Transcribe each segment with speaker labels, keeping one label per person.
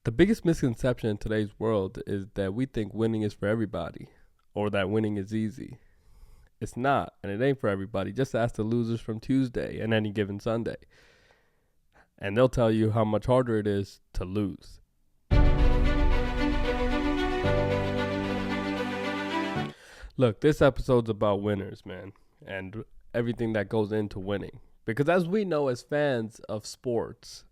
Speaker 1: The biggest misconception in today's world is that we think winning is for everybody or that winning is easy. It's not, and it ain't for everybody. Just ask the losers from Tuesday and any given Sunday, and they'll tell you how much harder it is to lose. Look, this episode's about winners, man, and everything that goes into winning. Because as we know as fans of sports,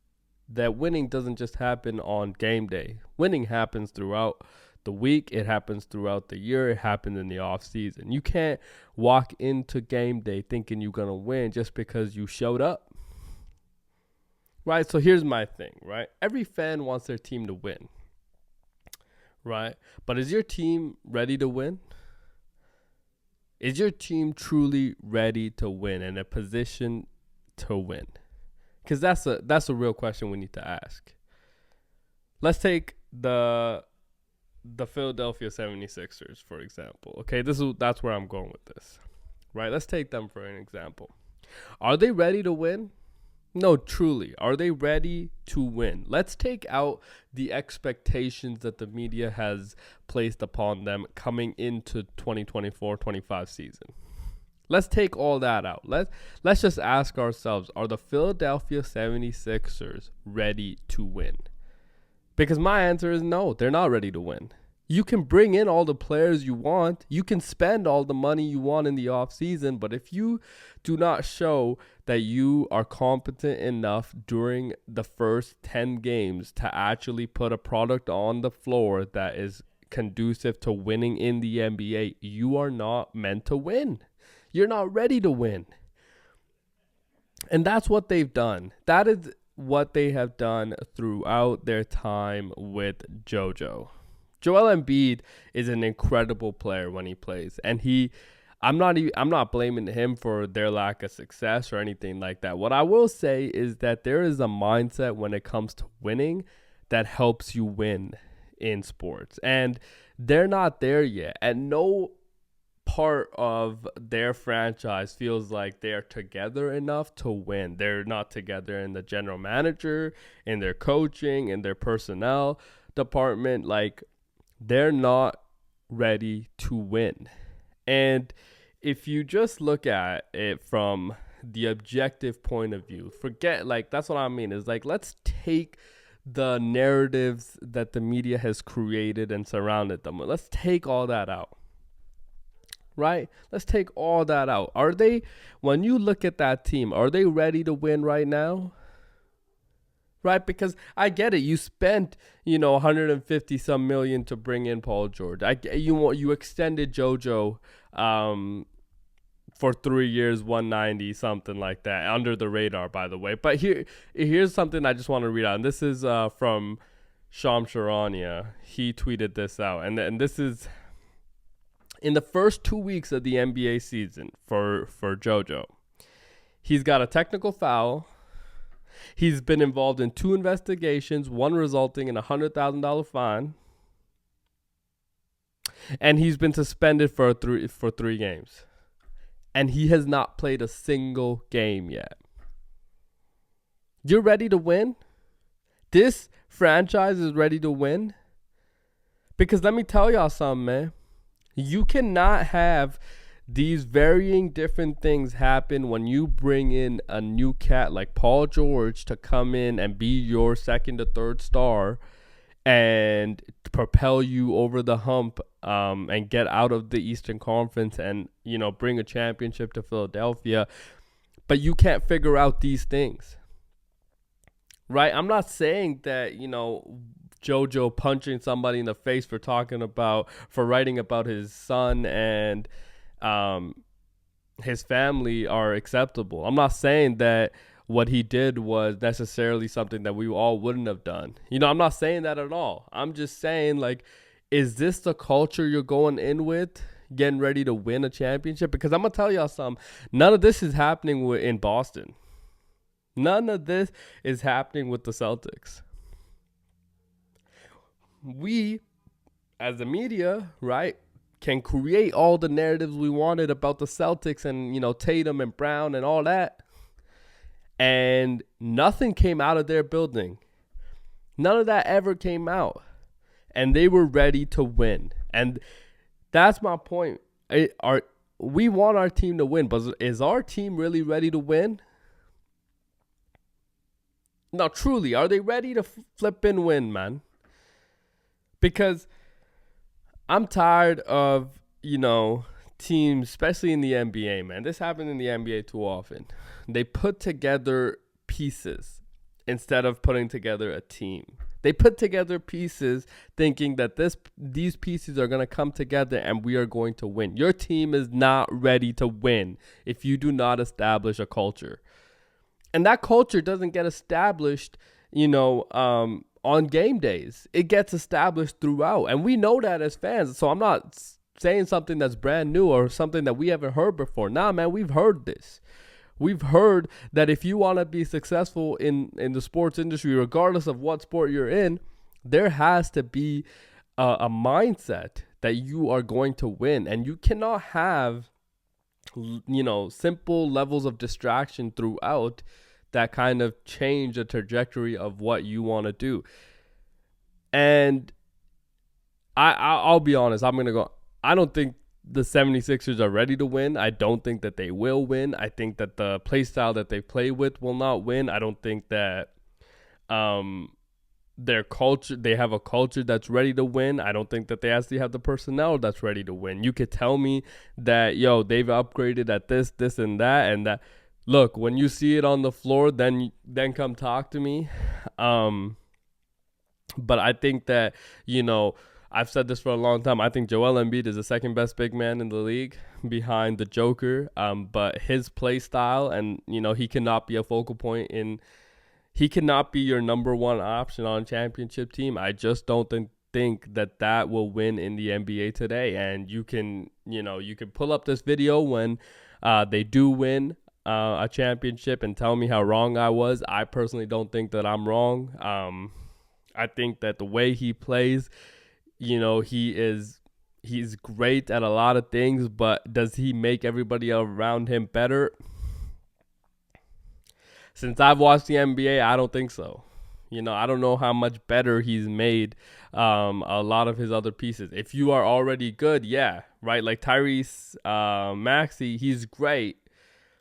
Speaker 1: that winning doesn't just happen on game day. Winning happens throughout the week. It happens throughout the year. It happens in the off season. You can't walk into game day thinking you're going to win just because you showed up. Right? So here's my thing, right? Every fan wants their team to win. Right? But is your team ready to win? Is your team truly ready to win, in a position to win? Because that's a real question we need to ask. Let's take the Philadelphia 76ers, for example. Okay, that's where I'm going with this. Right? Let's take them for an example. Are they ready to win? No, truly. Are they ready to win? Let's take out the expectations that the media has placed upon them coming into 2024-25 season. Let's take all that out. Let's just ask ourselves, are the Philadelphia 76ers ready to win? Because my answer is no, they're not ready to win. You can bring in all the players you want. You can spend all the money you want in the offseason. But if you do not show that you are competent enough during the first 10 games to actually put a product on the floor that is conducive to winning in the NBA, you are not meant to win. You're not ready to win. And that's what they've done. That is what they have done throughout their time with JoJo. Joel Embiid is an incredible player when he plays, and I'm not blaming him for their lack of success or anything like that. What I will say is that there is a mindset when it comes to winning that helps you win in sports, and they're not there yet. And no part of their franchise feels like they're together enough to win. They're not together in the general manager, in their coaching, in their personnel department. Like, they're not ready to win. And if you just look at it from the objective point of view, that's what I mean, is like, let's take the narratives that the media has created and surrounded them. Let's take all that out. Right? Let's take all that out. When you look at that team, are they ready to win right now? Right? Because I get it. You spent, 150 some million to bring in Paul George. You extended JoJo for 3 years, 190, something like that, under the radar, by the way. But here's something I just want to read out. And this is from Shams Charania. He tweeted this out. And this is in the first 2 weeks of the NBA season for JoJo. He's got a technical foul. He's been involved in 2 investigations, one resulting in a $100,000 fine. And he's been suspended for three games. And he has not played a single game yet. You're ready to win? This franchise is ready to win? Because let me tell y'all something, man. You cannot have these varying different things happen when you bring in a new cat like Paul George to come in and be your second or third star and propel you over the hump and get out of the Eastern Conference and, bring a championship to Philadelphia. But you can't figure out these things. Right? I'm not saying that, JoJo punching somebody in the face for writing about his son and his family are acceptable. I'm not saying that what he did was necessarily something that we all wouldn't have done. I'm not saying that at all. I'm just saying, like, is this the culture you're going in with, getting ready to win a championship? Because I'm going to tell y'all something. None of this is happening in Boston. None of this is happening with the Celtics. We, as the media, right, can create all the narratives we wanted about the Celtics and, Tatum and Brown and all that. And nothing came out of their building. None of that ever came out. And they were ready to win. And that's my point. We want our team to win, but is our team really ready to win? No, truly, are they ready to flip and win, man? Because I'm tired of, teams, especially in the NBA, man. This happens in the NBA too often. They put together pieces instead of putting together a team. They put together pieces thinking that these pieces are going to come together and we are going to win. Your team is not ready to win if you do not establish a culture. And that culture doesn't get established, on game days. It gets established throughout. And we know that as fans. So I'm not saying something that's brand new or something that we haven't heard before. Nah, man, we've heard this. We've heard that if you want to be successful in the sports industry, regardless of what sport you're in, there has to be a mindset that you are going to win. And you cannot have, simple levels of distraction throughout that kind of change the trajectory of what you want to do. And I'll be honest, I'm going to go, I don't think the 76ers are ready to win. I don't think that they will win. I think that the play style that they play with will not win. I don't think that their culture, they have a culture that's ready to win. I don't think that they actually have the personnel that's ready to win. You could tell me that, they've upgraded at this, and that, and that. Look, when you see it on the floor, then come talk to me. But I think that, I've said this for a long time. I think Joel Embiid is the second best big man in the league behind the Joker. But his play style and, he cannot be a focal point he cannot be your number one option on a championship team. I just don't think that will win in the NBA today. And you can pull up this video when they do win a championship and tell me how wrong I was. I personally don't think that I'm wrong. I think that the way he plays, he's great at a lot of things, but does he make everybody around him better? Since I've watched the NBA, I don't think so. I don't know how much better he's made a lot of his other pieces. If you are already good, yeah, right? Like Tyrese Maxey, he's great.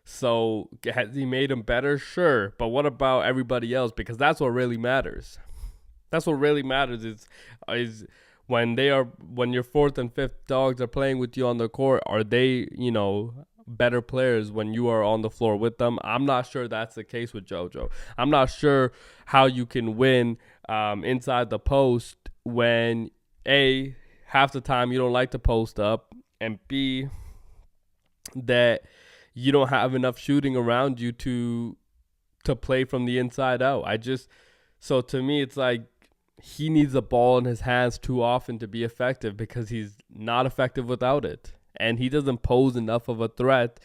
Speaker 1: So has he made him better? Sure. But what about everybody else? Because that's what really matters. That's what really matters is when your fourth and fifth dogs are playing with you on the court, are they, better players when you are on the floor with them? I'm not sure that's the case with JoJo. I'm not sure how you can win inside the post when A, half the time you don't like to post up, and B, that you don't have enough shooting around you to play from the inside out. So to me, it's like, he needs the ball in his hands too often to be effective because he's not effective without it. And he doesn't pose enough of a threat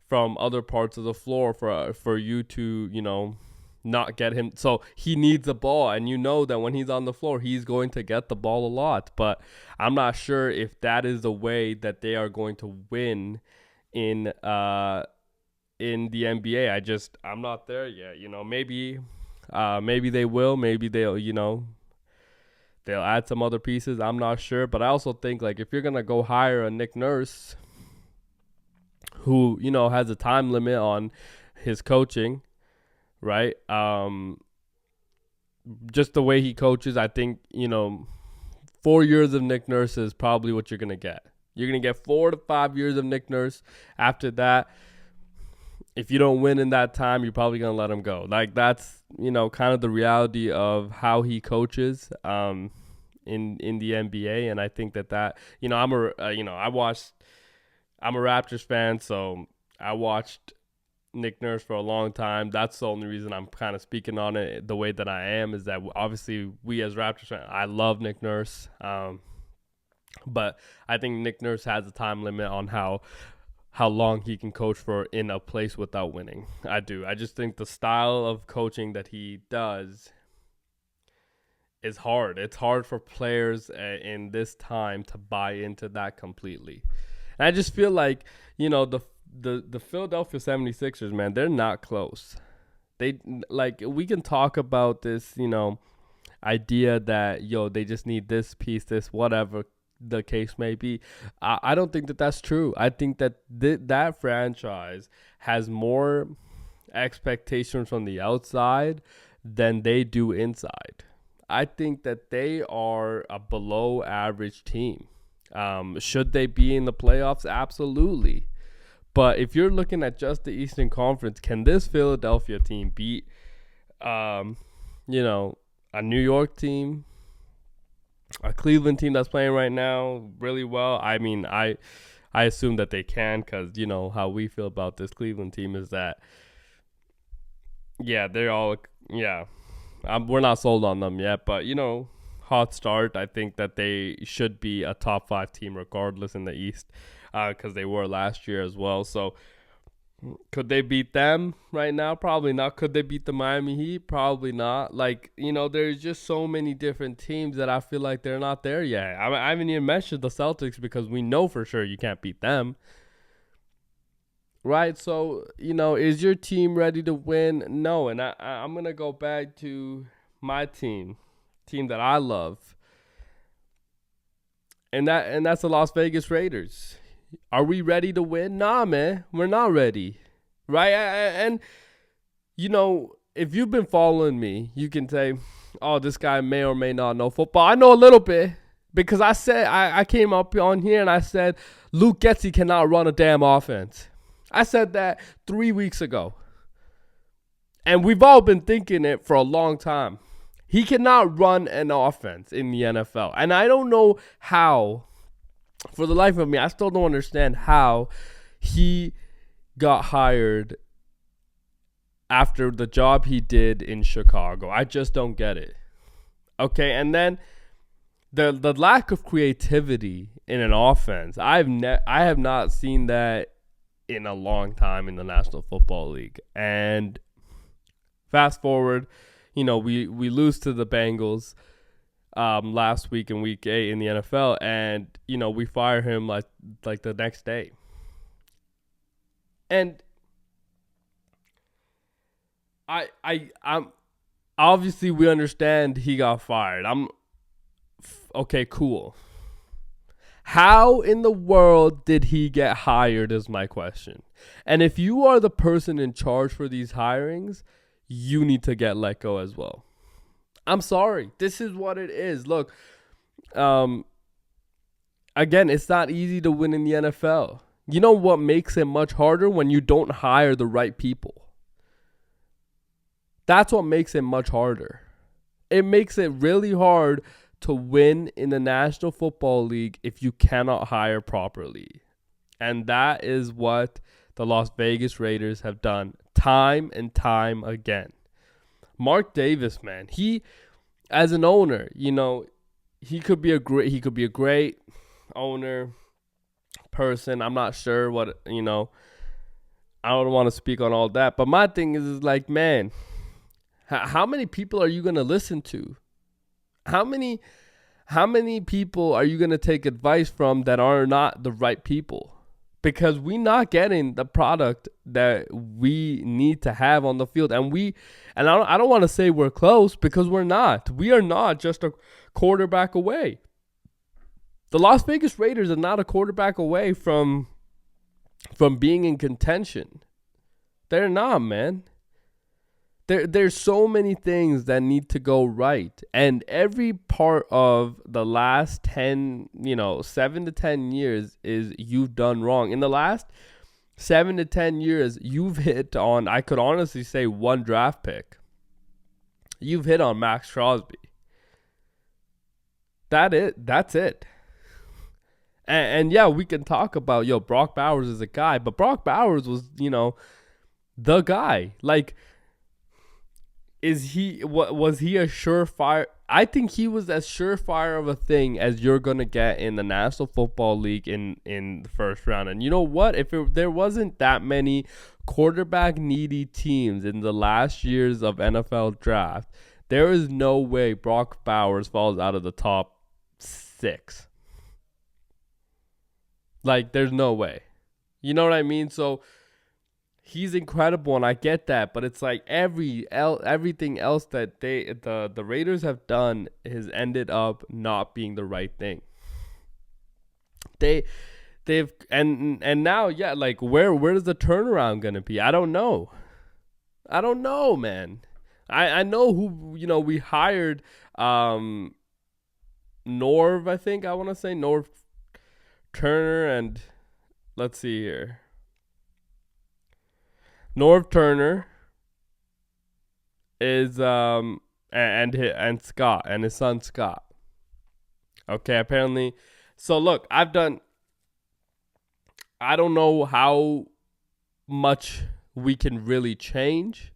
Speaker 1: from other parts of the floor for you to, not get him. So he needs the ball. And that when he's on the floor, he's going to get the ball a lot. But I'm not sure if that is the way that they are going to win in the NBA. I'm not there yet. Maybe they will. Maybe they'll add some other pieces. I'm not sure. But I also think, like, if you're going to go hire a Nick Nurse who, has a time limit on his coaching, right? Just the way he coaches, I think, 4 years of Nick Nurse is probably what you're going to get. You're going to get 4 to 5 years of Nick Nurse. After that, if you don't win in that time, you're probably going to let him go. Like, that's, kind of the reality of how he coaches in the NBA. And I think that I'm a Raptors fan, so I watched Nick Nurse for a long time. That's the only reason I'm kind of speaking on it the way that I am, is that obviously we as Raptors fans, I love Nick Nurse. But I think Nick Nurse has a time limit on how long he can coach for in a place without winning. I do. I just think the style of coaching that he does is hard. It's hard for players in this time to buy into that completely. And I just feel like, the Philadelphia 76ers, man, they're not close. We can talk about this, idea that, they just need this piece, this whatever the case may be. I don't think that that's true. I think that that franchise has more expectations from the outside than they do inside. I think that they are a below average team. Should they be in the playoffs? Absolutely. But if you're looking at just the Eastern Conference, can this Philadelphia team beat, a New York team, a Cleveland team that's playing right now really well? I mean, I assume that they can, because how we feel about this Cleveland team is that, they're all, we're not sold on them yet, but hot start. I think that they should be a top 5 team regardless in the East, because they were last year as well. So could they beat them right now? Probably not. Could they beat the Miami Heat? Probably not. There's just so many different teams that I feel like they're not there yet. I haven't even mentioned the Celtics, because we know for sure you can't beat them. Right? So, is your team ready to win? No. And I'm going to go back to my team that I love. And that's the Las Vegas Raiders. Are we ready to win? Nah, man. We're not ready. Right? And if you've been following me, you can say, oh, this guy may or may not know football. I know a little bit, because I said I came up on here and I said Luke Getsy cannot run a damn offense. I said that 3 weeks ago. And we've all been thinking it for a long time. He cannot run an offense in the NFL. And I don't know how, for the life of me, I still don't understand how he got hired after the job he did in Chicago. I just don't get it. Okay, and then the lack of creativity in an offense. I have not seen that in a long time in the National Football League. And fast forward, we lose to the Bengals last week in Week 8 in the NFL, and we fire him like the next day. And I'm obviously, we understand he got fired. Okay, cool. How in the world did he get hired is my question. And if you are the person in charge for these hirings, you need to get let go as well. I'm sorry. This is what it is. Look, again, it's not easy to win in the NFL. You know what makes it much harder? When you don't hire the right people. That's what makes it much harder. It makes it really hard to win in the National Football League if you cannot hire properly. And that is what the Las Vegas Raiders have done time and time again. Mark Davis, man, he, as an owner, he could be a great owner, person. I'm not sure what, I don't want to speak on all that. But my thing is like, man, how many people are you going to listen to? How many people are you going to take advice from that are not the right people? Because we're not getting the product that we need to have on the field. And I don't want to say we're close, because we're not. We are not just a quarterback away. The Las Vegas Raiders are not a quarterback away from being in contention. They're not, man. There's so many things that need to go right. And every part of the last 7 to 10 years is you've done wrong. In the last 7 to 10 years, you've hit on, I could honestly say, one draft pick. You've hit on Max Crosby. That's it. And yeah, we can talk about, Brock Bowers is a guy. But Brock Bowers was, the guy. Like, was he a surefire? I think he was as surefire of a thing as you're going to get in the National Football League in the first round. And you know what? If there wasn't that many quarterback needy teams in the last years of NFL draft, there is no way Brock Bowers falls out of the top 6. Like, there's no way. You know what I mean? So He's incredible, and I get that, but it's like everything else that the Raiders have done has ended up not being the right thing. They they've and now, yeah, like where's the turnaround gonna be? I don't know. I don't know, man. I know who we hired, Norv, I think I want to say Norv Turner, and let's see here. Norv Turner is and Scott and his son Scott. Okay, apparently. So look, I don't know how much we can really change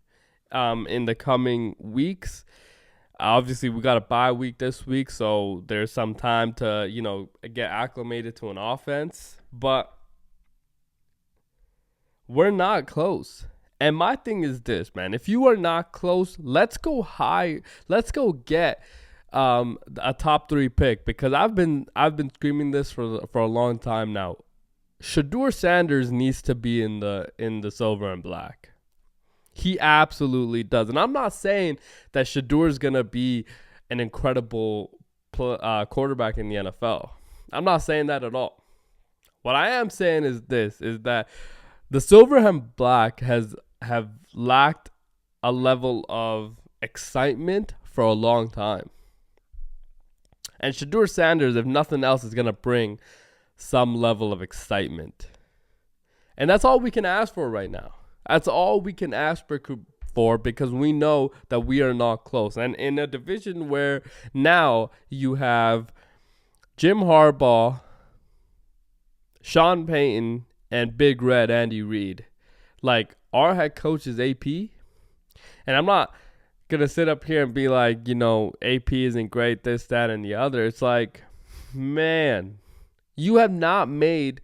Speaker 1: in the coming weeks. Obviously, we got a bye week this week, so there's some time to, get acclimated to an offense. But we're not close. And my thing is this, man. If you are not close, let's go high. Let's go get a top 3 pick, because I've been screaming this for a long time now. Shedeur Sanders needs to be in the silver and black. He absolutely does. And I'm not saying that Shedeur is going to be an incredible quarterback in the NFL. I'm not saying that at all. What I am saying is this, is that the silver and black have lacked a level of excitement for a long time. And Shedeur Sanders, if nothing else, is going to bring some level of excitement. And that's all we can ask for right now. That's all we can ask for, because we know that we are not close. And in a division where now you have Jim Harbaugh, Sean Payton, and Big Red Andy Reid, like, our head coach is AP. And I'm not going to sit up here and be like, AP isn't great, this, that, and the other. It's like, man, you have not made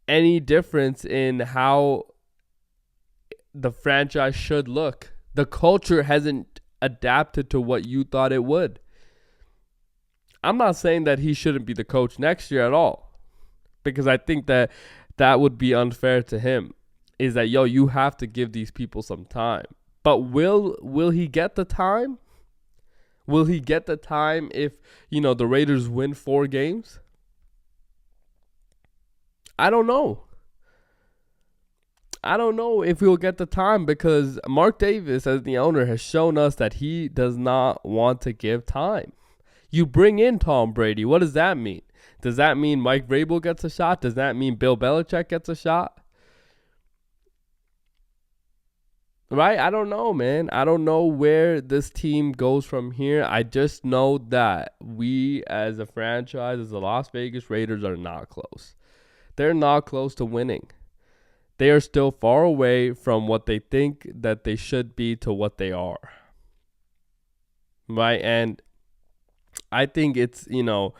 Speaker 1: any difference in how the franchise should look. The culture hasn't adapted to what you thought it would. I'm not saying that he shouldn't be the coach next year at all, because I think that would be unfair to him. Is that, you have to give these people some time. But will he get the time? Will he get the time if, the Raiders win 4 games? I don't know. I don't know if he'll get the time, because Mark Davis, as the owner, has shown us that he does not want to give time. You bring in Tom Brady. What does that mean? Does that mean Mike Vrabel gets a shot? Does that mean Bill Belichick gets a shot? Right? I don't know, man. I don't know where this team goes from here. I just know that we, as a franchise, as the Las Vegas Raiders, are not close. They're not close to winning. They are still far away from what they think that they should be to what they are. Right? And I think it's, like,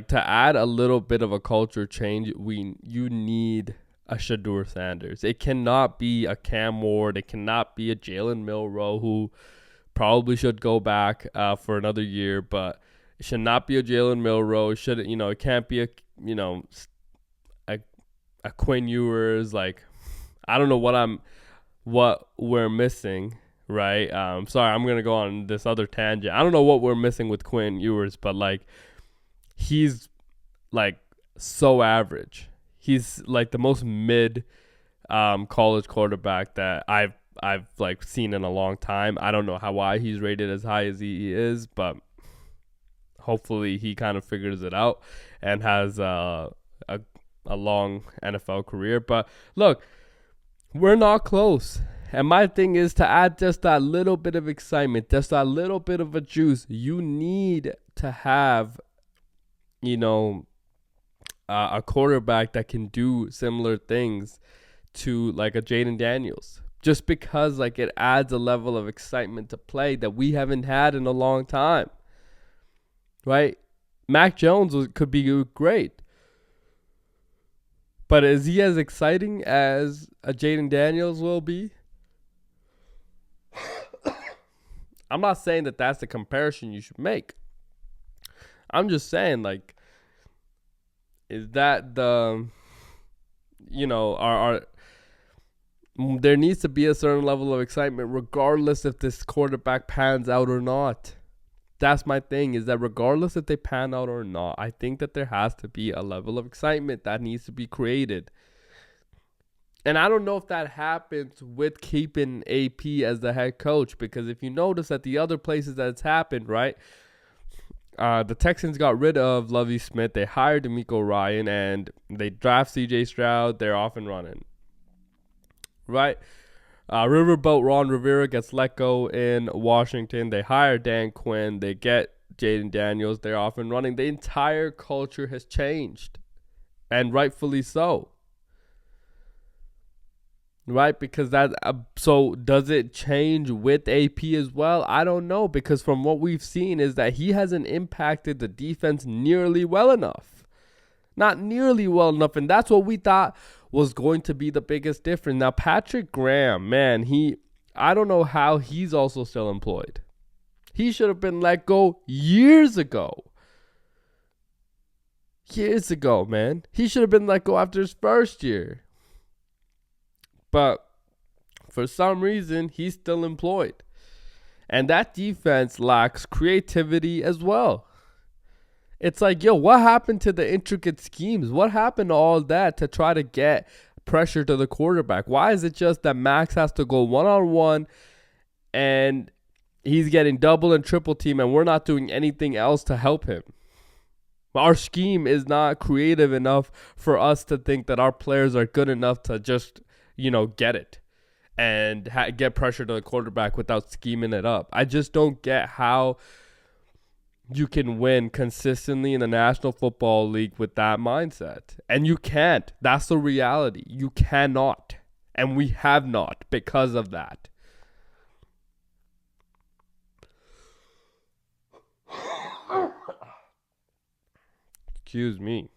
Speaker 1: to add a little bit of a culture change, you need a Shedeur Sanders. It cannot be a Cam Ward. It cannot be a Jalen Milroe, who probably should go back for another year, but it should not be a Jalen Milroe. It can't be a Quinn Ewers. Like, I don't know what we're missing, right? Sorry, I'm gonna go on this other tangent. I don't know what we're missing with Quinn Ewers, but like, he's like so average. He's like the most mid college quarterback that I've like seen in a long time. I don't know why he's rated as high as he is, but hopefully he kind of figures it out and has a long NFL career. But look, we're not close. And my thing is to add just that little bit of excitement, just that little bit of a juice. You need to have, a quarterback that can do similar things to like a Jaden Daniels. Just because like it adds a level of excitement to play that we haven't had in a long time. Right? Mac Jones could be great. But is he as exciting as a Jaden Daniels will be? I'm not saying that that's the comparison you should make. I'm just saying, like, is that our there needs to be a certain level of excitement regardless if this quarterback pans out or not. That's my thing, is that regardless if they pan out or not, I think that there has to be a level of excitement that needs to be created. And I don't know if that happens with keeping AP as the head coach, because if you notice at the other places that it's happened, right? The Texans got rid of Lovie Smith. They hired D'Amico Ryan, and they draft C.J. Stroud. They're off and running, right? Riverboat Ron Rivera gets let go in Washington. They hire Dan Quinn. They get Jaden Daniels. They're off and running. The entire culture has changed, and rightfully so. Right, because so does it change with AP as well? I don't know, because from what we've seen is that he hasn't impacted the defense nearly well enough. Not nearly well enough, and that's what we thought was going to be the biggest difference. Now, Patrick Graham, man, I don't know how he's also still employed. He should have been let go years ago. Years ago, man. He should have been let go after his first year. But for some reason, he's still employed. And that defense lacks creativity as well. It's like, yo, what happened to the intricate schemes? What happened to all that to try to get pressure to the quarterback? Why is it just that Max has to go one-on-one and he's getting double and triple team and we're not doing anything else to help him? Our scheme is not creative enough for us to think that our players are good enough to just get it and get pressure to the quarterback without scheming it up. I just don't get how you can win consistently in the National Football League with that mindset. And you can't. That's the reality. You cannot. And we have not because of that. Excuse me.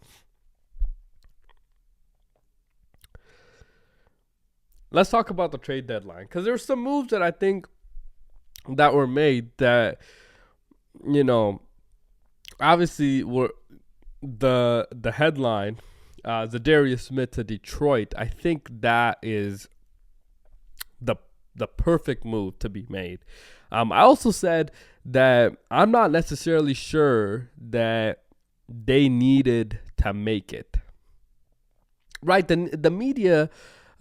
Speaker 1: Let's talk about the trade deadline, because there's some moves that I think that were made that, obviously were the headline, Zadarius Smith to Detroit. I think that is the perfect move to be made. I also said that I'm not necessarily sure that they needed to make it. Right, the media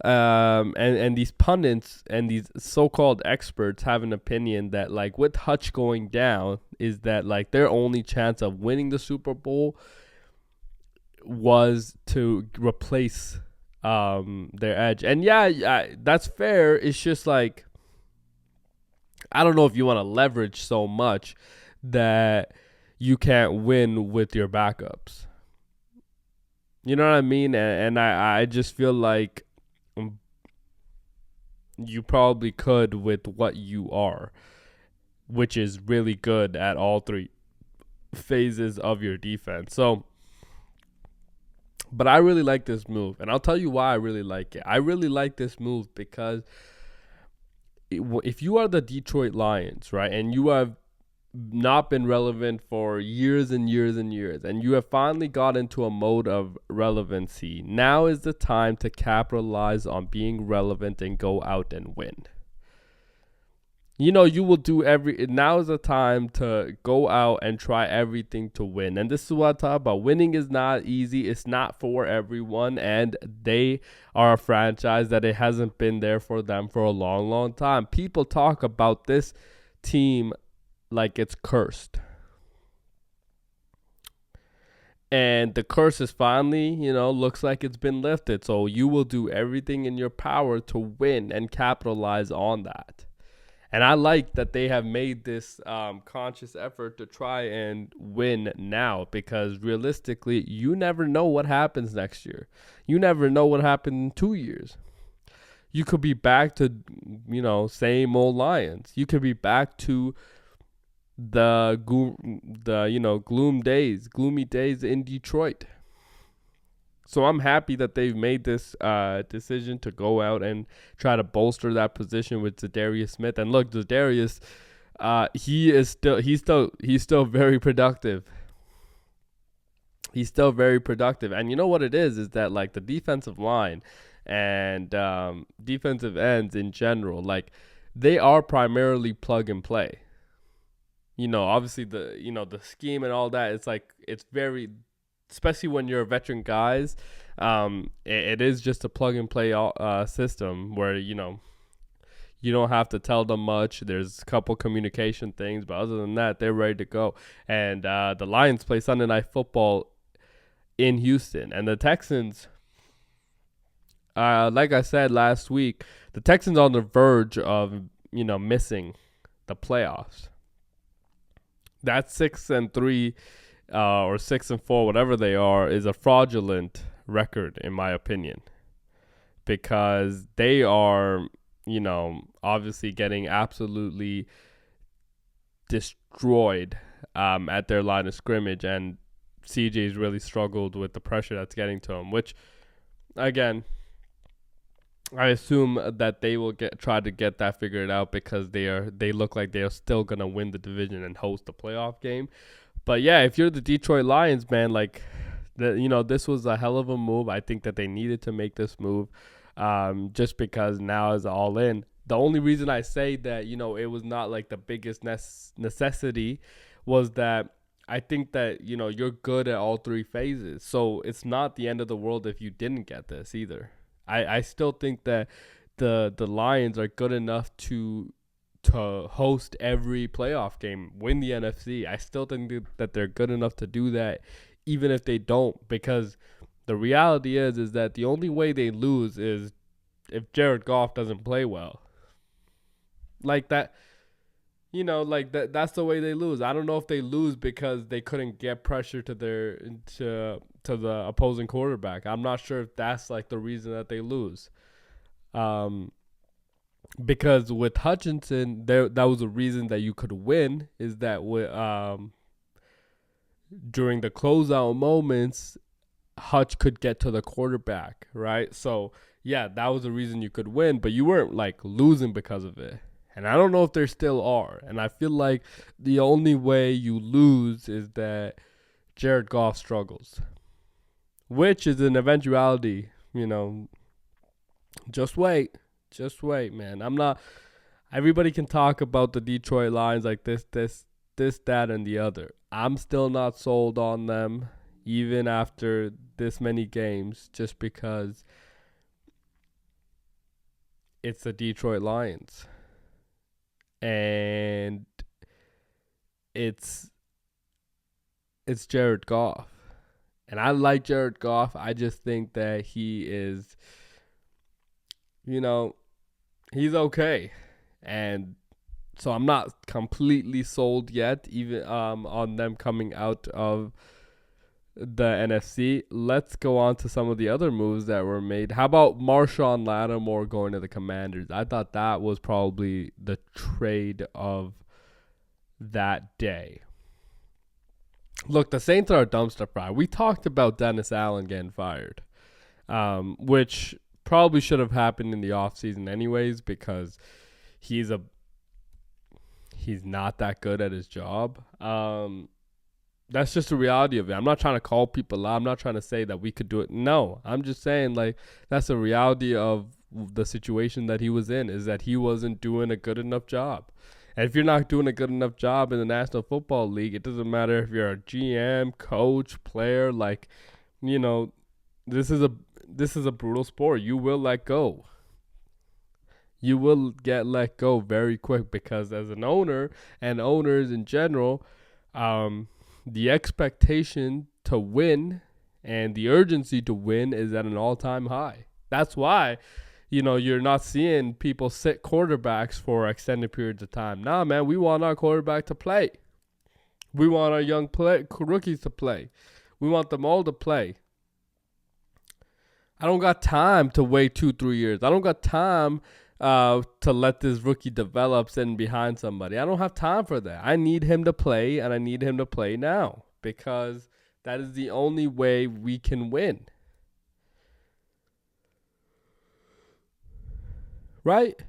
Speaker 1: and these pundits and these so-called experts have an opinion that, like, with Hutch going down, is that, like, their only chance of winning the Super Bowl was to replace their edge. And yeah, that's fair. It's just like, I don't know if you want to leverage so much that you can't win with your backups. You know what I mean? And I just feel like you probably could with what you are, which is really good at all three phases of your defense. So, but I really like this move, and I'll tell you why I really like it. I really like this move because if you are the Detroit Lions, right, and you have not been relevant for years and years and years, and you have finally got into a mode of relevancy, now is the time to capitalize on being relevant and go out and win. You will do now is the time to go out and try everything to win. And this is what I talk about. Winning is not easy. It's not for everyone. And they are a franchise that it hasn't been there for them for a long, long time. People talk about this team like it's cursed. And the curse is finally, looks like it's been lifted. So you will do everything in your power to win and capitalize on that. And I like that they have made this conscious effort to try and win now, because realistically, you never know what happens next year. You never know what happened in 2 years. You could be back to, same old Lions. You could be back to the gloomy days in Detroit. So I'm happy that they've made this decision to go out and try to bolster that position with Zadarius Smith. And look, Zadarius, he's still very productive. He's still very productive. And you know what it is that like the defensive line and defensive ends in general, like they are primarily plug and play. Obviously the scheme and all that. It's like it's very, especially when you're veteran guys. It is just a plug and play system where you don't have to tell them much. There's a couple communication things, but other than that, they're ready to go. And the Lions play Sunday Night Football in Houston, and the Texans, like I said last week, the Texans on the verge of missing the playoffs. That 6-3 or 6-4, whatever they are, is a fraudulent record in my opinion, because they are obviously getting absolutely destroyed at their line of scrimmage, and CJ's really struggled with the pressure that's getting to him, which again, I assume that they will try to get that figured out, because they look like they are still gonna win the division and host the playoff game. But yeah, if you're the Detroit Lions, man, like this was a hell of a move. I think that they needed to make this move, just because now is all in. The only reason I say that it was not like the biggest necessity was that I think that you're good at all three phases, so it's not the end of the world if you didn't get this either. I still think that the Lions are good enough to host every playoff game, win the NFC. I still think that they're good enough to do that, even if they don't, because the reality is that the only way they lose is if Jared Goff doesn't play well. Like that, like that's the way they lose. I don't know if they lose because they couldn't get pressure to the opposing quarterback. I'm not sure if that's like the reason that they lose. Because with Hutchinson, that was a reason that you could win, is that with during the closeout moments, Hutch could get to the quarterback, right? So yeah, that was the reason you could win, but you weren't like losing because of it. And I don't know if there still are. And I feel like the only way you lose is that Jared Goff struggles, which is an eventuality. Just wait. Just wait, man. I'm not. Everybody can talk about the Detroit Lions like this, that, and the other. I'm still not sold on them, even after this many games, just because it's the Detroit Lions. And it's Jared Goff. And I like Jared Goff. I just think that he is, he's okay. And so I'm not completely sold yet, even on them coming out of the NFC. Let's go on to some of the other moves that were made. How about Marshawn Lattimore going to the Commanders? I thought that was probably the trade of that day. Look, the Saints are a dumpster fire. We talked about Dennis Allen getting fired, which probably should have happened in the offseason anyways, because he's not that good at his job. That's just the reality of it. I'm not trying to call people out. I'm not trying to say that we could do it. No, I'm just saying like that's the reality of the situation that he was in, is that he wasn't doing a good enough job. And if you're not doing a good enough job in the National Football League, it doesn't matter if you're a GM, coach, player, like, this is a brutal sport. You will let go. You will get let go very quick, because as an owner and owners in general, the expectation to win and the urgency to win is at an all-time high. That's why, you're not seeing people sit quarterbacks for extended periods of time. Nah, man, we want our quarterback to play. We want our young rookies to play. We want them all to play. I don't got time to wait 2-3 years. I don't got time to let this rookie develop sitting behind somebody. I don't have time for that. I need him to play, and I need him to play now, because that is the only way we can win. Right?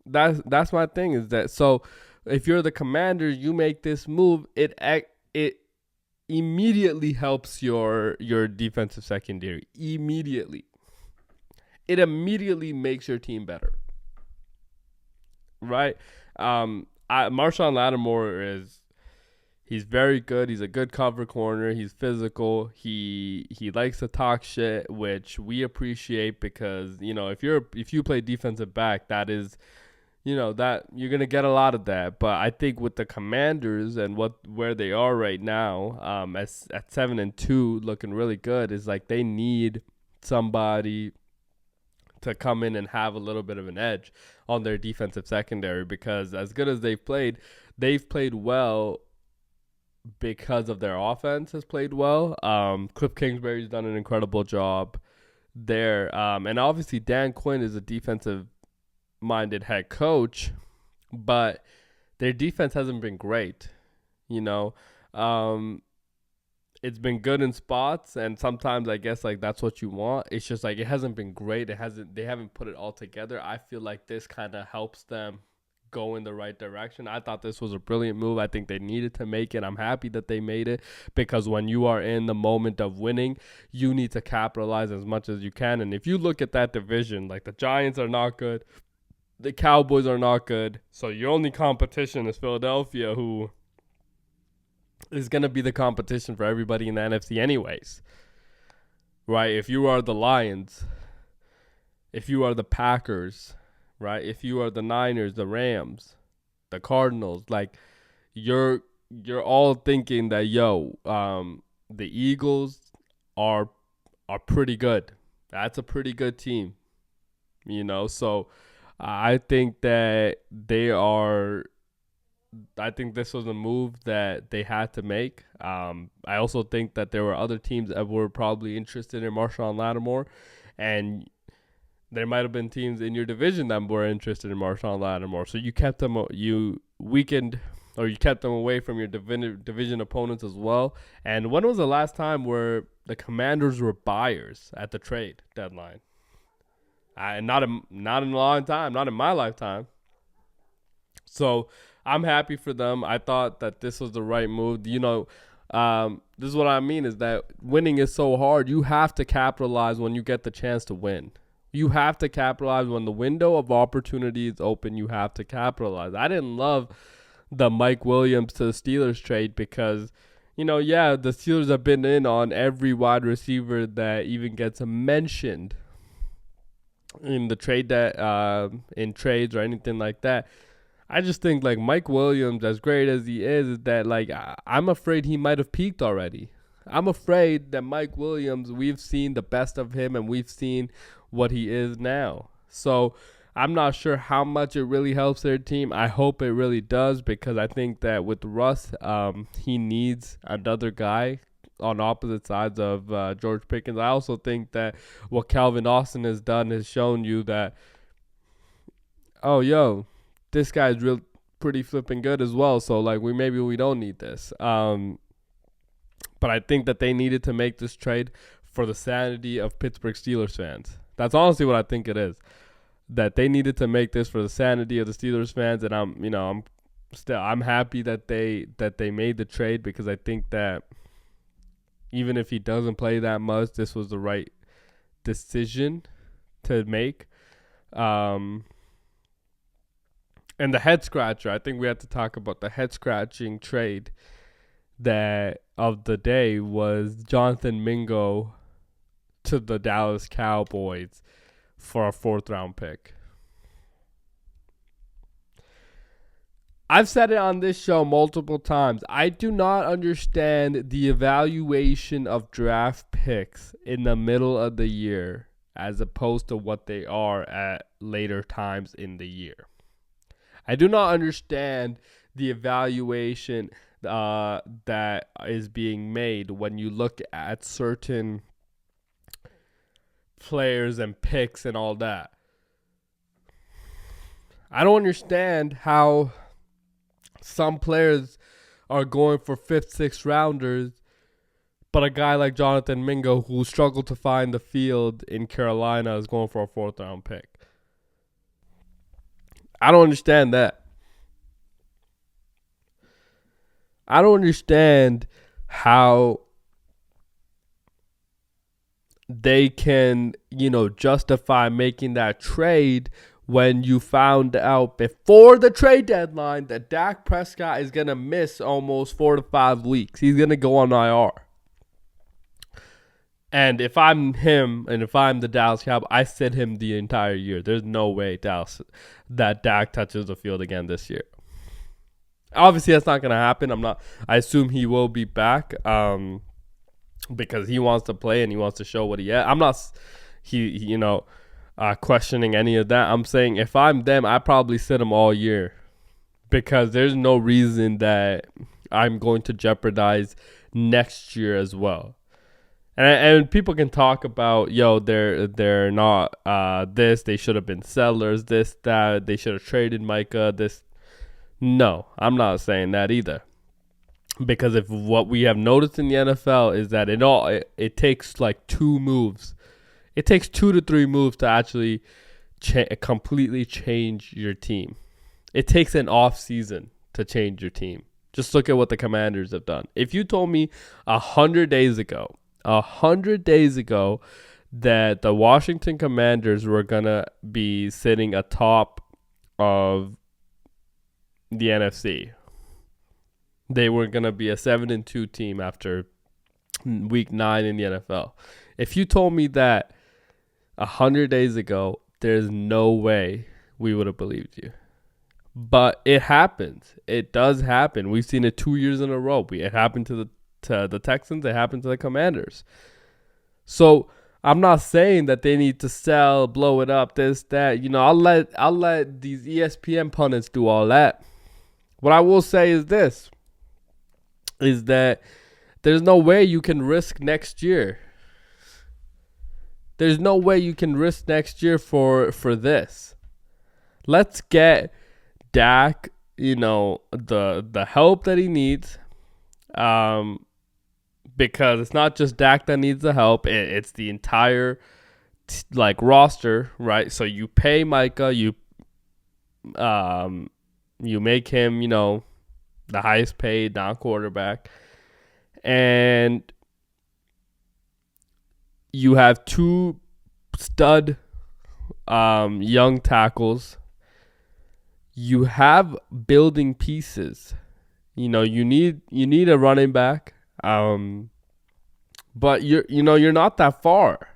Speaker 1: That's my thing, is that so if you're the Commanders, you make this move, it it immediately helps your defensive secondary. Immediately. It immediately makes your team better. Right? Marshawn Lattimore he's very good. He's a good cover corner. He's physical. He likes to talk shit, which we appreciate because, if you play defensive back, that is, that you're gonna get a lot of that. But I think with the Commanders and where they are right now, at 7-2, looking really good, is like they need somebody to come in and have a little bit of an edge on their defensive secondary, because as good as they've played well because of their offense has played well. Cliff Kingsbury's done an incredible job there. And obviously Dan Quinn is a defensive-minded head coach, but their defense hasn't been great, It's been good in spots, and sometimes I guess like that's what you want. It's just like it hasn't been great. They haven't put it all together. I feel like this kind of helps them go in the right direction. I thought this was a brilliant move. I think they needed to make it. I'm happy that they made it, because when you are in the moment of winning, you need to capitalize as much as you can. And if you look at that division, like the Giants are not good, the Cowboys are not good, so your only competition is Philadelphia, who is going to be the competition for everybody in the NFC anyways, right? If you are the Lions, if you are the Packers, right? If you are the Niners, the Rams, the Cardinals, like you're all thinking that, the Eagles are pretty good. That's a pretty good team, So I think that I think this was a move that they had to make. I also think that there were other teams that were probably interested in Marshawn Lattimore, and there might have been teams in your division that were interested in Marshawn Lattimore. So you kept them, you kept them away from your division opponents as well. And when was the last time where the Commanders were buyers at the trade deadline? Not in a long time, not in my lifetime. So I'm happy for them. I thought that this was the right move. This is what I mean, is that winning is so hard. You have to capitalize when you get the chance to win. You have to capitalize when the window of opportunity is open. You have to capitalize. I didn't love the Mike Williams to the Steelers trade because, the Steelers have been in on every wide receiver that even gets mentioned in the trade, that in trades or anything like that. I just think like Mike Williams, as great as he is that like I'm afraid he might have peaked already. I'm afraid that Mike Williams, we've seen the best of him and we've seen what he is now. So I'm not sure how much it really helps their team. I hope it really does, because I think that with Russ, he needs another guy on opposite sides of George Pickens. I also think that what Calvin Austin has done has shown you that, this guy's pretty flipping good as well. So like maybe we don't need this. But I think that they needed to make this trade for the sanity of Pittsburgh Steelers fans. That's honestly what I think it is. That they needed to make this for the sanity of the Steelers fans, and I'm happy that they made the trade, because I think that even if he doesn't play that much, this was the right decision to make. And the head scratcher, I think we have to talk about the head scratching trade that of the day was Jonathan Mingo to the Dallas Cowboys for a 4th round pick. I've said it on this show multiple times. I do not understand the evaluation of draft picks in the middle of the year as opposed to what they are at later times in the year. I do not understand the evaluation that is being made when you look at certain players and picks and all that. I don't understand how some players are going for 5th, 6th rounders, but a guy like Jonathan Mingo, who struggled to find the field in Carolina, is going for a 4th round pick. I don't understand that. I don't understand how they can, justify making that trade when you found out before the trade deadline that Dak Prescott is going to miss almost 4 to 5 weeks. He's going to go on IR. And if I'm him and if I'm the Dallas Cowboys, I sit him the entire year. There's no way that Dak touches the field again this year. Obviously, that's not going to happen. I assume he will be back because he wants to play and he wants to show what he has. I'm not questioning any of that. I'm saying if I'm them, I probably sit him all year because there's no reason that I'm going to jeopardize next year as well. And people can talk about, they're not this. They should have been sellers. This, that. They should have traded Micah. This. No, I'm not saying that either. Because if what we have noticed in the NFL is that it takes like 2 moves. It takes 2 to 3 moves to actually completely change your team. It takes an off season to change your team. Just look at what the Commanders have done. If you told me 100 days ago that the Washington Commanders were going to be sitting atop of the NFC, they were going to be a 7-2 team after week 9 in the NFL. If you told me that 100 days ago, there's no way we would have believed you. But it happens. It does happen. We've seen it 2 years in a row. It happened to the Texans. It happened to the Commanders. So I'm not saying that they need to sell, blow it up, this, that. I'll let these ESPN pundits do all that. What I will say is this, is that there's no way you can risk next year. There's no way you can risk next year for this. Let's get Dak, the help that he needs. Because it's not just Dak that needs the help. It's the entire roster, right? So you pay Micah, you make him, the highest paid non-quarterback. And you have 2 stud young tackles. You have building pieces. You need a running back. But you're not that far.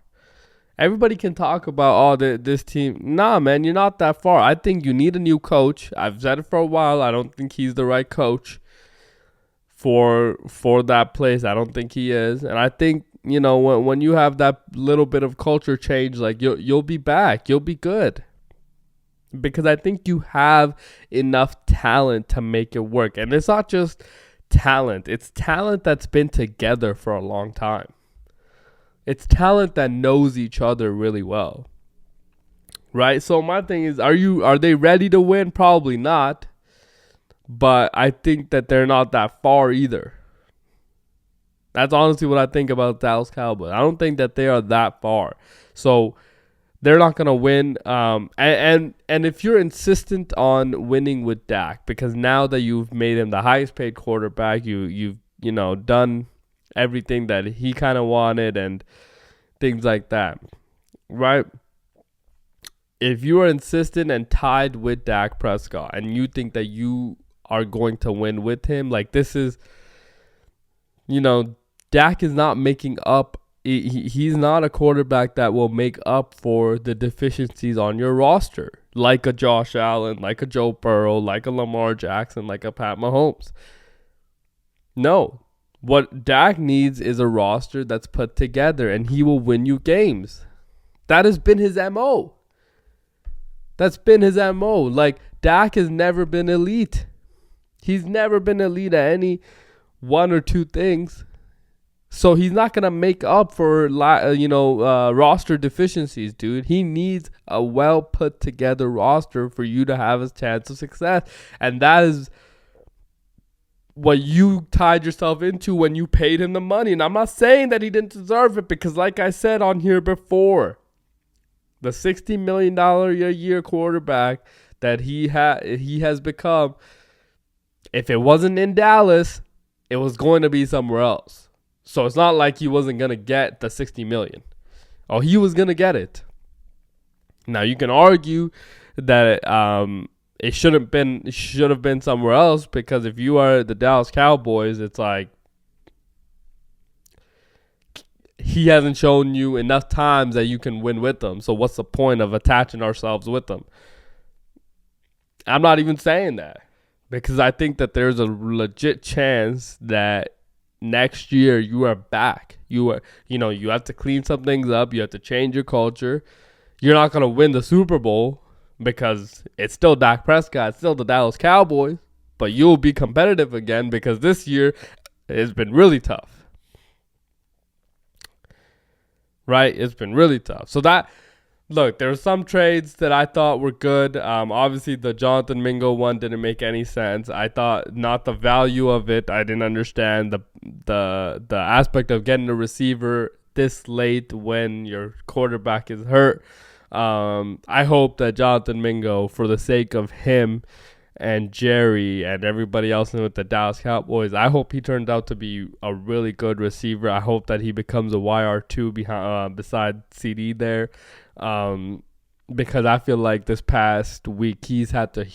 Speaker 1: Everybody can talk about this team. Nah, man, you're not that far. I think you need a new coach. I've said it for a while. I don't think he's the right coach for that place. I don't think he is. And I think, when you have that little bit of culture change, you'll be back. You'll be good. Because I think you have enough talent to make it work. And it's not just talent. It's talent that's been together for a long time. It's talent that knows each other really well. Right? So my thing is, are they ready to win? Probably not. But I think that they're not that far either. That's honestly what I think about Dallas Cowboys. I don't think that they are that far. So they're not going to win. And if you're insistent on winning with Dak, because now that you've made him the highest paid quarterback, you've done everything that he kind of wanted and things like that, right? If you are insistent and tied with Dak Prescott and you think that you are going to win with him, this is, Dak is not making up. He's not a quarterback that will make up for the deficiencies on your roster, like a Josh Allen, like a Joe Burrow, like a Lamar Jackson, like a Pat Mahomes. No. What Dak needs is a roster that's put together, and he will win you games. That has been his MO. That's been his MO. Dak has never been elite. He's never been elite at any 1 or 2 things. So he's not going to make up for, roster deficiencies, dude. He needs a well put together roster for you to have a chance of success. And that is what you tied yourself into when you paid him the money. And I'm not saying that he didn't deserve it, because like I said on here before, the $60 million a year quarterback that he has become, if it wasn't in Dallas, it was going to be somewhere else. So it's not like he wasn't going to get the $60 million. Oh, he was going to get it. Now you can argue that it should have been somewhere else, because if you are the Dallas Cowboys, it's like he hasn't shown you enough times that you can win with them. So what's the point of attaching ourselves with them? I'm not even saying that, because I think that there's a legit chance that next year you are back. You have to clean some things up. You have to change your culture. You're not going to win the Super Bowl because it's still Dak Prescott, it's still the Dallas Cowboys, but you'll be competitive again because this year has been really tough. Right? It's been really tough. So look, there were some trades that I thought were good. Obviously, the Jonathan Mingo one didn't make any sense. I thought not the value of it. I didn't understand the aspect of getting a receiver this late when your quarterback is hurt. I hope that Jonathan Mingo, for the sake of him and Jerry and everybody else with the Dallas Cowboys, I hope he turns out to be a really good receiver. I hope that he becomes a YR2 beside CD there, because I feel like this past week he's had to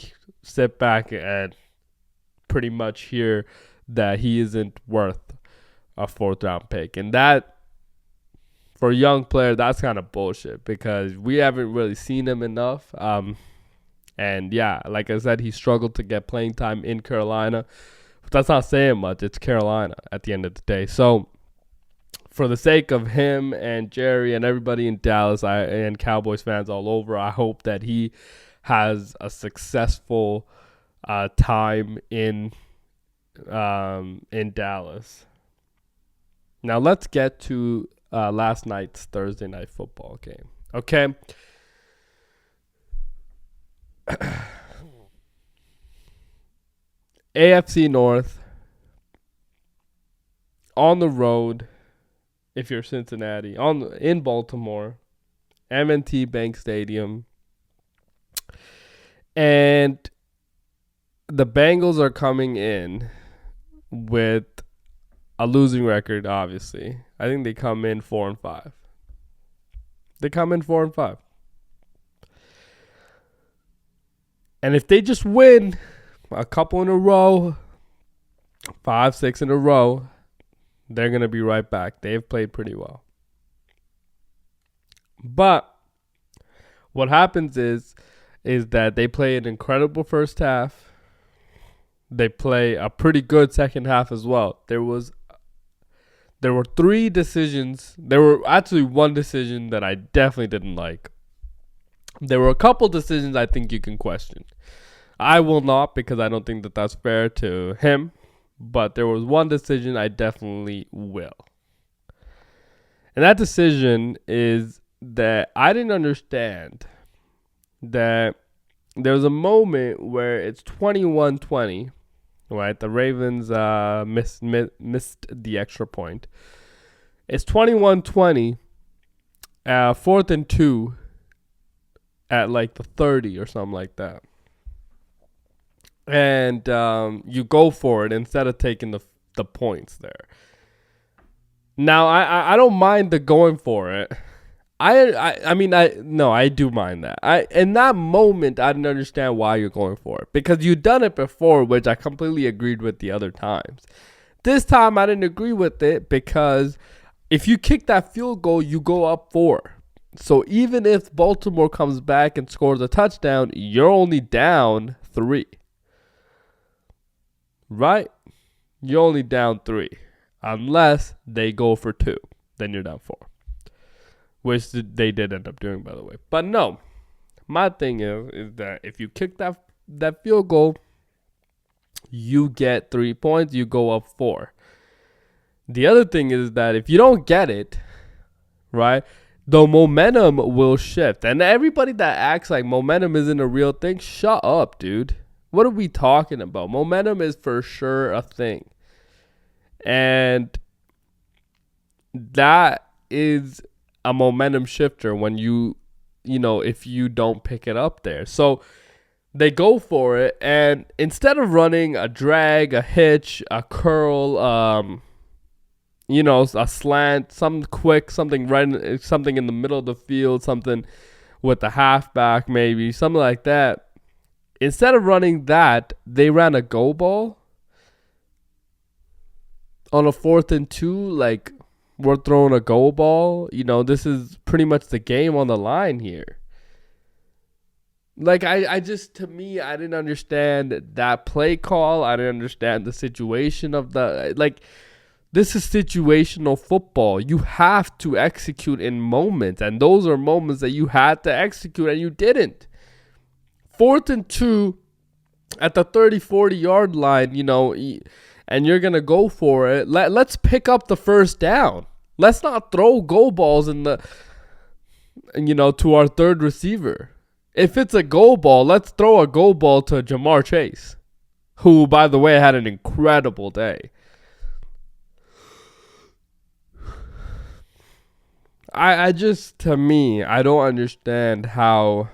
Speaker 1: sit back and pretty much hear that he isn't worth a 4th round pick. And that, for a young player, that's kind of bullshit, because we haven't really seen him enough. And yeah, like I said, he struggled to get playing time in Carolina. But that's not saying much. It's Carolina at the end of the day. So for the sake of him and Jerry and everybody in Dallas and Cowboys fans all over, I hope that he has a successful time in Dallas. Now let's get to last night's Thursday night football game. Okay. AFC North, on the road, if you're Cincinnati, in Baltimore, M&T Bank Stadium, and the Bengals are coming in with a losing record. Obviously, I think they come in 4-5. They come in 4-5. And if they just win a couple in a row, 5, 6 in a row, they're going to be right back. They've played pretty well. But what happens is that they play an incredible first half. They play a pretty good second half as well. There were 3 decisions. There were actually one decision that I definitely didn't like. There were a couple decisions I think you can question. I will not, because I don't think that that's fair to him. But there was one decision I definitely will. And that decision is that I didn't understand that there was a moment where it's 21-20, right? The Ravens missed the extra point. It's 21-20, 4th and 2 at like the 30 or something like that. And you go for it instead of taking the points there. Now, I don't mind the going for it. I do mind that. In that moment, I didn't understand why you're going for it, because you've done it before, which I completely agreed with the other times. This time, I didn't agree with it, because if you kick that field goal, you go up 4. So even if Baltimore comes back and scores a touchdown, you're only down 3. Right? You're only down 3. Unless they go for 2. Then you're down 4. Which they did end up doing, by the way. But no. My thing is that if you kick that field goal, you get 3 points. You go up 4. The other thing is that if you don't get it, right, the momentum will shift. And everybody that acts like momentum isn't a real thing, shut up, dude. What are we talking about? Momentum is for sure a thing. And that is a momentum shifter when if you don't pick it up there. So They go for it, and instead of running a drag, a hitch, a curl, a slant, something quick, something something in the middle of the field, something with the halfback, maybe something like that. Instead of running that, they ran a go ball on a 4th and 2. Like, we're throwing a go ball. This is pretty much the game on the line here. Like, I just, to me, I didn't understand that play call. I didn't understand the situation of this is situational football. You have to execute in moments, and those are moments that you had to execute, and you didn't. 4th and 2 at the 30, 40-yard line, and you're going to go for it. Let's pick up the first down. Let's not throw go balls to our third receiver. If it's a go ball, let's throw a go ball to Jamar Chase, who, by the way, had an incredible day. I just, to me, I don't understand how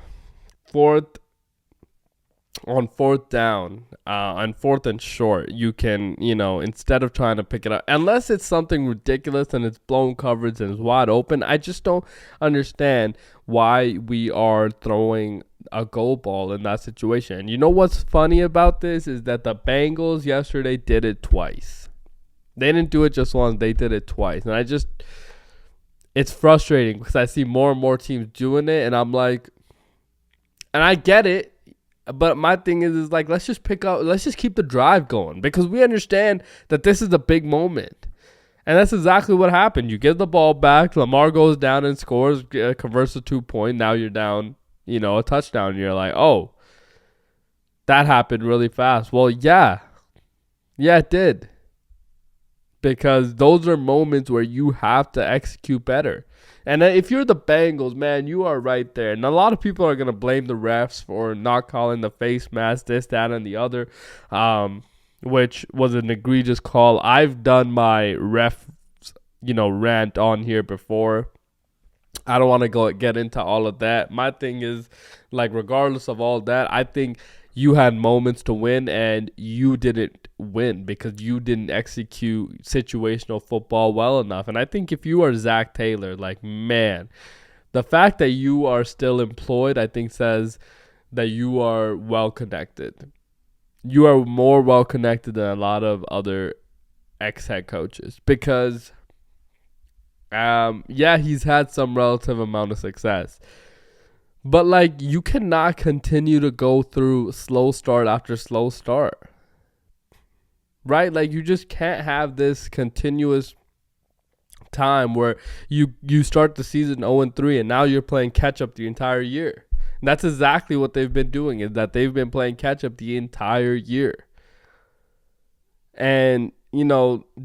Speaker 1: on 4th down, on 4th and short, you can, instead of trying to pick it up, unless it's something ridiculous and it's blown coverage and it's wide open, I just don't understand why we are throwing a goal ball in that situation. And you know what's funny about this is that the Bengals yesterday did it twice. They didn't do it just once, they did it twice. And it's frustrating because I see more and more teams doing it, and I'm like, and I get it. But my thing is like, let's just keep the drive going, because we understand that this is a big moment. And that's exactly what happened. You get the ball back, Lamar goes down and scores, converts a 2-point. Now you're down, a touchdown. You're like, oh, that happened really fast. Well, yeah, it did. Because those are moments where you have to execute better. And if you're the Bengals, man, you are right there. And a lot of people are going to blame the refs for not calling the face mask, this, that, and the other, which was an egregious call. I've done my ref, rant on here before. I don't want to get into all of that. My thing is, like, regardless of all that, I think you had moments to win and you didn't win because you didn't execute situational football well enough. And I think if you are Zach Taylor, like, man, the fact that you are still employed, I think says that you are well connected. You are more well connected than a lot of other ex-head coaches because, he's had some relative amount of success. But, like, you cannot continue to go through slow start after slow start. Right? Like, you just can't have this continuous time where you start the season 0-3 and now you're playing catch-up the entire year. And that's exactly what they've been doing, is that they've been playing catch-up the entire year. And,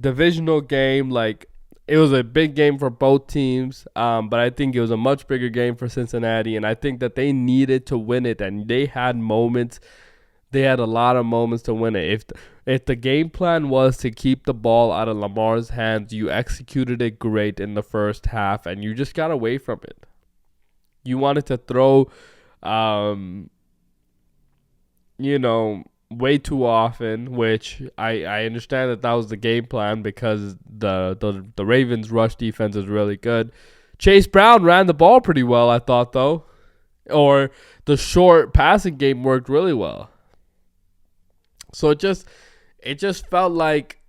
Speaker 1: divisional game, like, it was a big game for both teams, but I think it was a much bigger game for Cincinnati, and I think that they needed to win it, and they had moments. They had a lot of moments to win it. If the game plan was to keep the ball out of Lamar's hands, you executed it great in the first half, and you just got away from it. You wanted to throw, way too often, which I understand that was the game plan because the Ravens' rush defense is really good. Chase Brown ran the ball pretty well, I thought, though. Or the short passing game worked really well. So it just felt like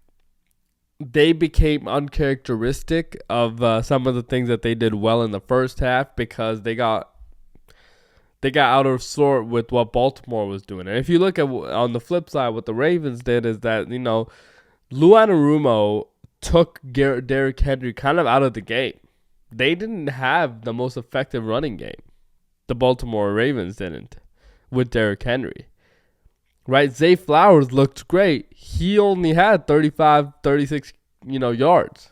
Speaker 1: they became uncharacteristic of some of the things that they did well in the first half because they got out of sort with what Baltimore was doing. And if you look at, on the flip side, what the Ravens did is that, Lou Anarumo took Derrick Henry kind of out of the game. They didn't have the most effective running game. The Baltimore Ravens didn't with Derrick Henry. Right? Zay Flowers looked great. He only had 35, 36, yards.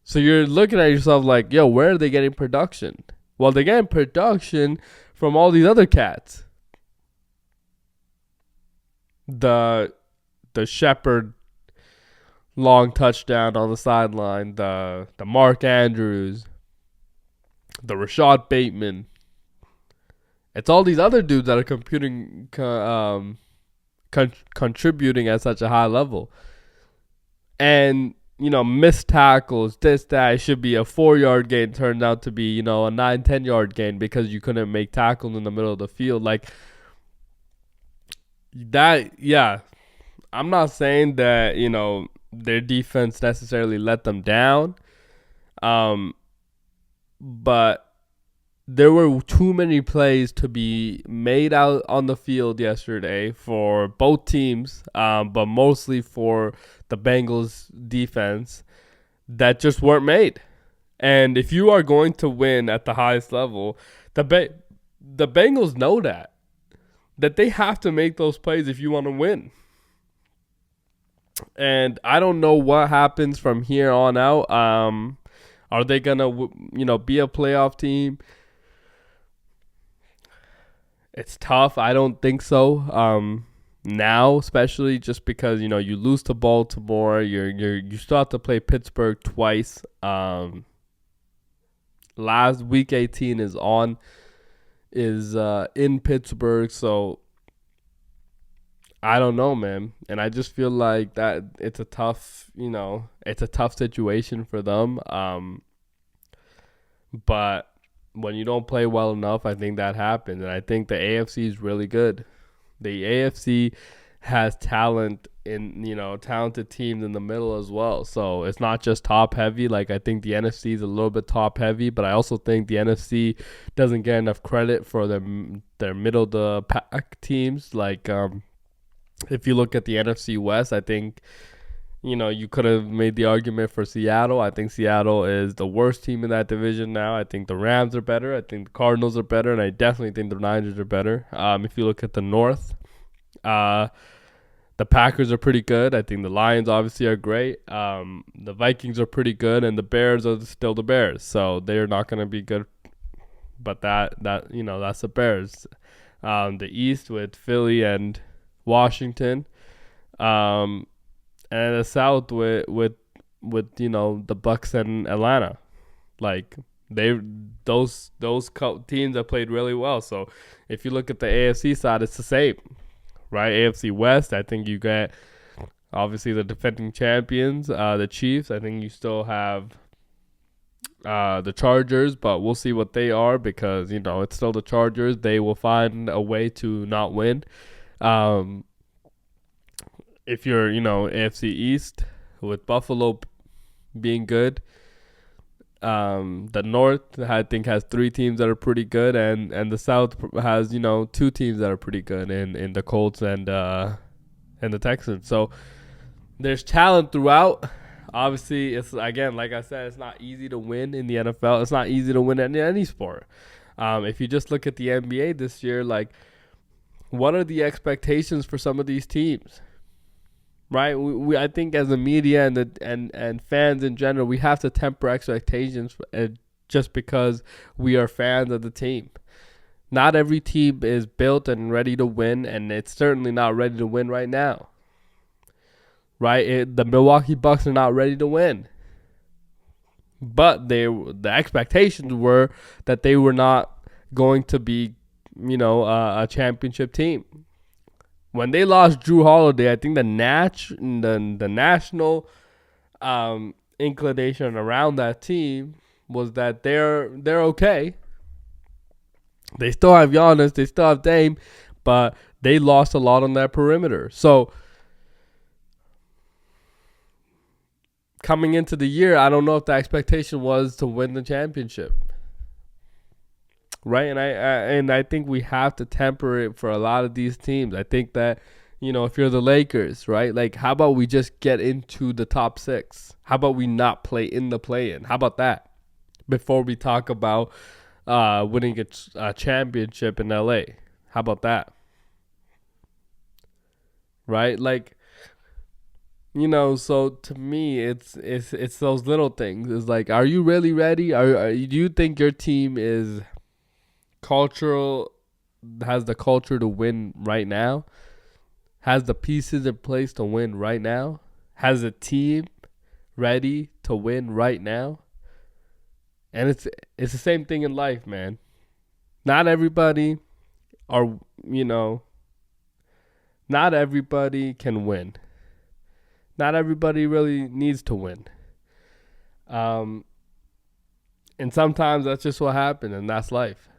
Speaker 1: So you're looking at yourself like, yo, where are they getting production? Well, they're getting production from all these other cats. The Shepard long touchdown on the sideline, the Mark Andrews, the Rashad Bateman. It's all these other dudes that are contributing at such a high level. And, missed tackles, this, that. It should be a 4-yard gain, turned out to be, a 9-10 yard gain because you couldn't make tackles in the middle of the field. Like, that, yeah. I'm not saying that, their defense necessarily let them down. But there were too many plays to be made out on the field yesterday for both teams, but mostly for the Bengals defense that just weren't made. And if you are going to win at the highest level, the Bengals know that they have to make those plays if you want to win. And I don't know what happens from here on out. Are they gonna, be a playoff team? It's tough. I don't think so. Now, especially just because you lose to Baltimore, you still have to play Pittsburgh twice. Last week 18 is in Pittsburgh, so I don't know, man. And I just feel like that it's a tough situation for them. But when you don't play well enough, I think that happens. And I think the AFC is really good. The AFC has talent talented teams in the middle as well. So it's not just top heavy. Like, I think the NFC is a little bit top heavy, but I also think the NFC doesn't get enough credit for their middle of the pack teams. Like, if you look at the NFC West, I think, you could have made the argument for Seattle. I think Seattle is the worst team in that division now. I think the Rams are better. I think the Cardinals are better. And I definitely think the Niners are better. If you look at the North, the Packers are pretty good. I think the Lions obviously are great. The Vikings are pretty good. And the Bears are still the Bears. So they're not going to be good. But that's the Bears. The East with Philly and Washington. And the South with the Bucks and Atlanta, like those teams have played really well. So if you look at the AFC side, it's the same, right? AFC West, I think you get obviously the defending champions, the Chiefs. I think you still have the Chargers, but we'll see what they are because it's still the Chargers. They will find a way to not win. If you're, AFC East with Buffalo being good, the North I think has 3 teams that are pretty good, and the South has 2 teams that are pretty good in the Colts and the Texans. So there's talent throughout. Obviously, it's again, like I said, it's not easy to win in the NFL. It's not easy to win in any sport. If you just look at the NBA this year, like, what are the expectations for some of these teams? Right, I think as a media and fans in general, we have to temper expectations just because we are fans of the team. Not every team is built and ready to win, and it's certainly not ready to win right now. Right, the Milwaukee Bucks are not ready to win, but the expectations were that they were not going to be, a championship team. When they lost Drew Holiday, I think the national inclination around that team was that they're okay. They still have Giannis, they still have Dame, but they lost a lot on that perimeter. So coming into the year, I don't know if the expectation was to win the championship. Right, and I think we have to temper it for a lot of these teams. I think that, if you're the Lakers, right, like, how about we just get into the top 6? How about we not play in the play-in? How about that? Before we talk about winning a championship in LA, how about that? Right, like, so to me, it's those little things. It's like, are you really ready? Do you think your team has the culture to win right now? Has the pieces in place to win right now? Has a team ready to win right now? And it's the same thing in life, man. Not everybody are, you know, not everybody can win. Not everybody really needs to win. And sometimes that's just what happens, and that's life.